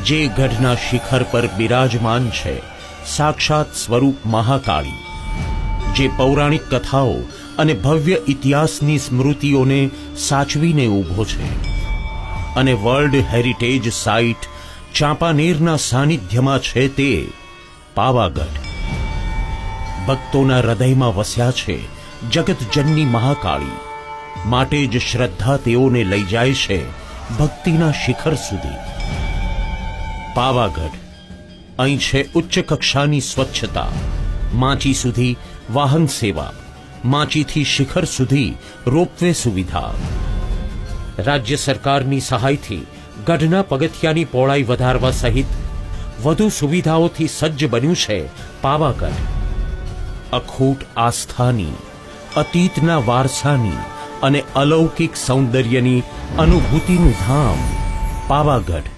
જે ગઢના શિખર પર બિરાજમાન છે સાક્ષાત સ્વરૂપ મહાકાળી, જે પૌરાણિક કથાઓ અને ભવ્ય ઇતિહાસની સ્મૃતિઓને સાચવીને ઊભો છે અને વર્લ્ડ હેરિટેજ સાઇટ ચાંપાનેરના સાનિધ્યમાં છે તે પાવાગઢ. ભક્તોના હૃદયમાં વસ્યા છે જગતજનની મહાકાળી, માટે જ શ્રદ્ધા તેઓને લઈ જાય છે ભક્તિના શિખર સુધી. પાવાગઢ, અહીં છે ઉચ્ચ કક્ષાની સ્વચ્છતા, માચી સુધી વાહન સેવા, માચીથી શિખર સુધી રોપવે સુવિધા. રાજ્ય સરકારની સહાયથી ગઢના પગથિયાની પહોળાઈ વધારવા સહિત વધુ સુવિધાઓથી સજ્જ બન્યું છે પાવાગઢ. અખૂટ આસ્થાની, અતીતના વારસાની અને અલૌકિક સૌંદર્યની અનુભૂતિનું ધામ પાવાગઢ.